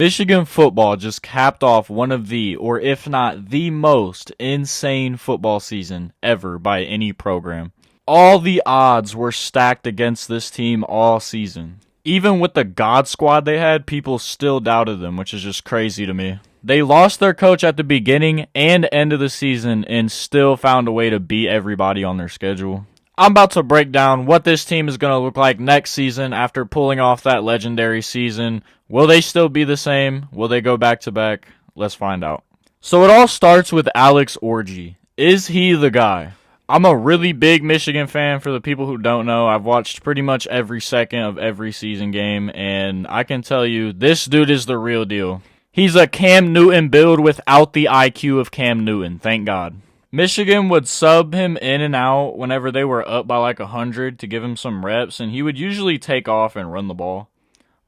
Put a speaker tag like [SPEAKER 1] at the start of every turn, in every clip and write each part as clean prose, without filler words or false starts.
[SPEAKER 1] Michigan football just capped off one of the, or if not the most insane football season ever by any program. All the odds were stacked against this team all season. Even with the God Squad they had, people still doubted them, which is just crazy to me. They lost their coach at the beginning and end of the season and still found a way to beat everybody on their schedule. I'm about to break down what this team is going to look like next season after pulling off that legendary season. Will they still be the same? Will they go back to back? Let's find out. So it all starts with Alex Orji. Is he the guy? I'm a really big Michigan fan. For the people who don't know, I've watched pretty much every second of every season game, and I can tell you, this dude is the real deal. He's a Cam Newton build without the IQ of Cam Newton, thank God. Michigan would sub him in and out whenever they were up by like 100 to give him some reps, and he would usually take off and run the ball.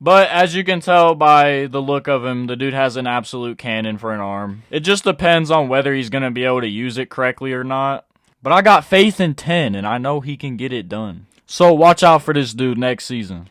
[SPEAKER 1] But as you can tell by the look of him, the dude has an absolute cannon for an arm. It just depends on whether he's going to be able to use it correctly or not. But I got faith in 10, and I know he can get it done. So watch out for this dude next season.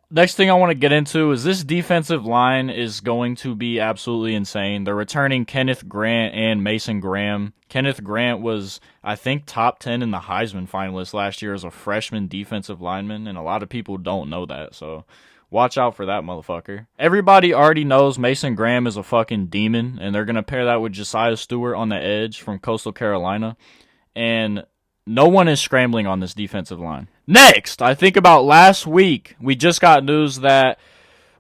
[SPEAKER 1] Next thing I want to get into is this defensive line is going to be absolutely insane. They're returning Kenneth Grant and Mason Graham. Kenneth Grant was, I think, top 10 in the Heisman finalist last year as a freshman defensive lineman, and a lot of people don't know that, so watch out for that motherfucker. Everybody already knows Mason Graham is a fucking demon, and they're going to pair that with Josiah Stewart on the edge from Coastal Carolina, and no one is scrambling on this defensive line. Next, I think about last week, we just got news that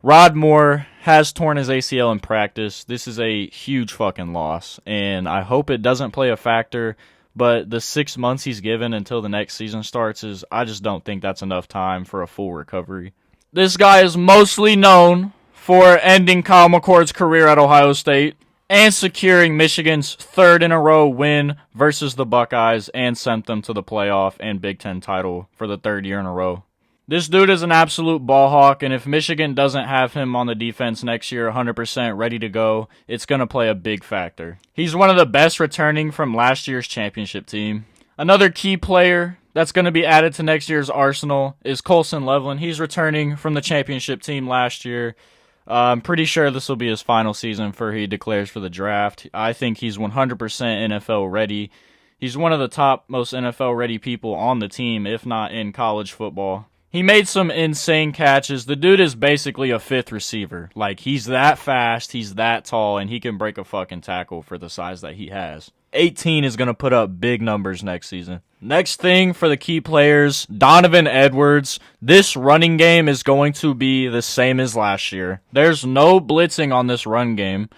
[SPEAKER 1] Rod Moore has torn his ACL in practice. This is a huge fucking loss, and I hope it doesn't play a factor, but the 6 months he's given until the next season starts I just don't think that's enough time for a full recovery. This guy is mostly known for ending Kyle McCord's career at Ohio State and securing Michigan's third in a row win versus the Buckeyes and sent them to the playoff and Big Ten title for the third year in a row. This dude is an absolute ball hawk, and if Michigan doesn't have him on the defense next year 100% ready to go, it's going to play a big factor. He's one of the best returning from last year's championship team. Another key player that's going to be added to next year's arsenal is Colston Loveland. He's returning from the championship team last year. I'm pretty sure this will be his final season before he declares for the draft. I think he's 100% NFL ready. He's one of the top most NFL ready people on the team, if not in college football. He made some insane catches. The dude is basically a fifth receiver. Like, he's that fast, he's that tall, and he can break a fucking tackle for the size that he has. 18 is going to put up big numbers next season. Next thing for the key players, Donovan Edwards. This running game is going to be the same as last year. There's no blitzing on this run game.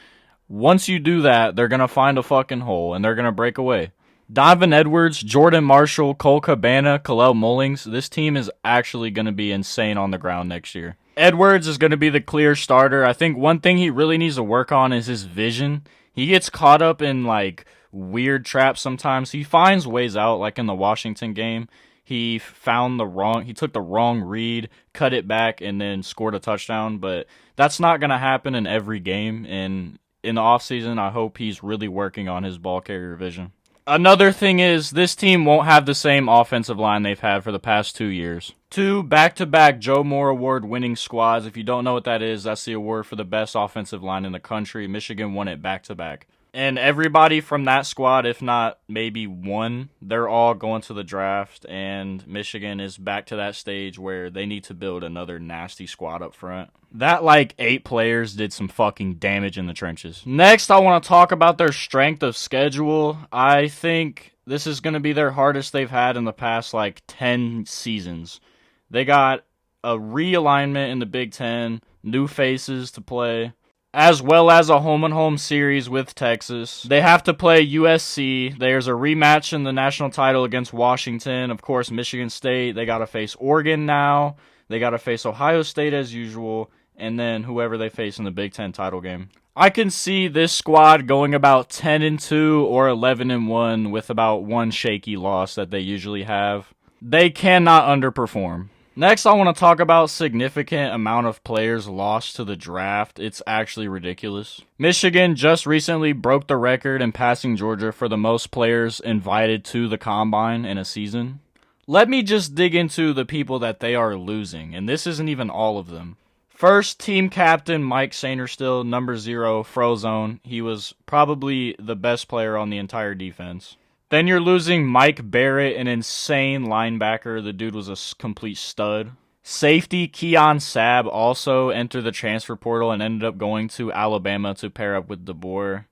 [SPEAKER 1] Once you do that, they're going to find a fucking hole, and they're going to break away. Donovan Edwards, Jordan Marshall, Cole Cabana, Kalel Mullings. This team is actually going to be insane on the ground next year. Edwards is going to be the clear starter. I think one thing he really needs to work on is his vision. He gets caught up in, like, weird traps sometimes. He finds ways out, like in the Washington game. He took the wrong read, cut it back, and then scored a touchdown. But that's not going to happen in every game. And in the offseason, I hope he's really working on his ball carrier vision. Another thing is, this team won't have the same offensive line they've had for the past 2 years. 2 back-to-back Joe Moore Award winning squads. If you don't know what that is, that's the award for the best offensive line in the country. Michigan won it back-to-back. And everybody from that squad, if not maybe one, they're all going to the draft, and Michigan is back to that stage where they need to build another nasty squad up front. That, 8 players did some fucking damage in the trenches. Next, I want to talk about their strength of schedule. I think this is going to be their hardest they've had in the past, 10 seasons. They got a realignment in the Big Ten, new faces to play, as well as a home-and-home series with Texas. They have to play USC. There's a rematch in the national title against Washington. Of course, Michigan State. They got to face Oregon now. They got to face Ohio State as usual. And then whoever they face in the Big Ten title game. I can see this squad going about 10-2 or 11-1 with about one shaky loss that they usually have. They cannot underperform. Next, I want to talk about significant amount of players lost to the draft. It's actually ridiculous. Michigan just recently broke the record in passing Georgia for the most players invited to the combine in a season. Let me just dig into the people that they are losing, and this isn't even all of them. First, team captain Mike Sainristil, number 0, Frozone. He was probably the best player on the entire defense. Then you're losing Mike Barrett, an insane linebacker. The dude was a complete stud. Safety Keon Sabb also entered the transfer portal and ended up going to Alabama to pair up with DeBoer.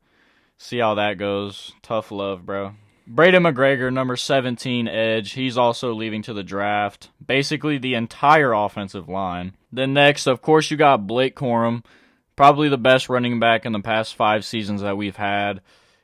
[SPEAKER 1] See how that goes. Tough love, bro. Braden McGregor, number 17, edge. He's also leaving to the draft. Basically the entire offensive line. Then next, of course, you got Blake Corum. Probably the best running back in the past 5 seasons that we've had.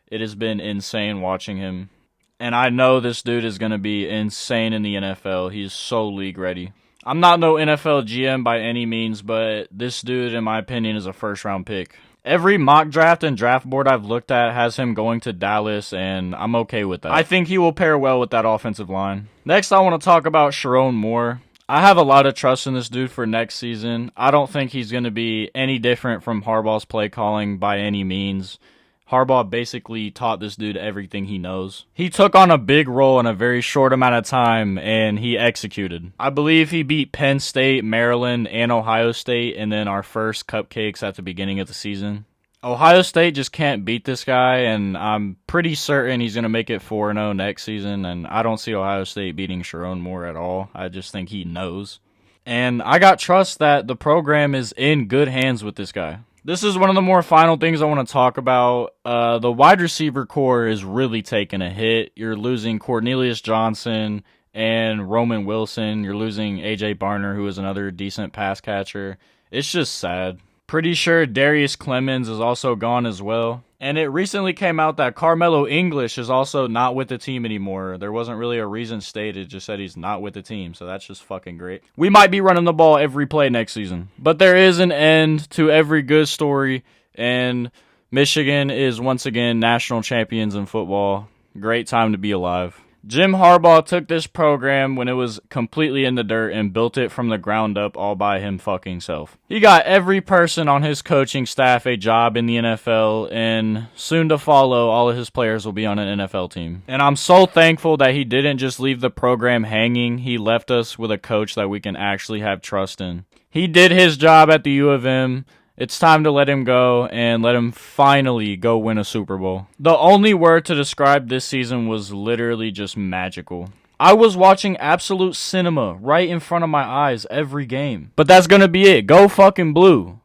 [SPEAKER 1] It has been insane watching him. And I know this dude is going to be insane in the NFL. He's so league ready. I'm not no NFL GM by any means, but this dude, in my opinion, is a first-round pick. Every mock draft and draft board I've looked at has him going to Dallas, and I'm okay with that. I think he will pair well with that offensive line. Next, I want to talk about Sherrone Moore. I have a lot of trust in this dude for next season. I don't think he's going to be any different from Harbaugh's play calling by any means. Harbaugh basically taught this dude everything he knows. He took on a big role in a very short amount of time, and he executed. I believe he beat Penn State, Maryland, and Ohio State, and then our first cupcakes at the beginning of the season. Ohio State just can't beat this guy, and I'm pretty certain he's going to make it 4-0 next season, and I don't see Ohio State beating Sherrone Moore at all. I just think he knows. And I got trust that the program is in good hands with this guy. This is one of the more final things I want to talk about. The wide receiver core is really taking a hit. You're losing Cornelius Johnson and Roman Wilson. You're losing A.J. Barner, who is another decent pass catcher. It's just sad. Pretty sure Darius Clemens is also gone as well. And it recently came out that Carmelo English is also not with the team anymore. There wasn't really a reason stated, just said he's not with the team, so that's just fucking great. We might be running the ball every play next season. But there is an end to every good story, and Michigan is once again national champions in football. Great time to be alive. Jim Harbaugh took this program when it was completely in the dirt and built it from the ground up all by him fucking self. He got every person on his coaching staff a job in the NFL, and soon to follow, all of his players will be on an NFL team. And I'm so thankful that he didn't just leave the program hanging. He left us with a coach that we can actually have trust in. He did his job at the U of M. It's time to let him go and let him finally go win a Super Bowl. The only word to describe this season was literally just magical. I was watching absolute cinema right in front of my eyes every game. But that's gonna be it. Go fucking blue.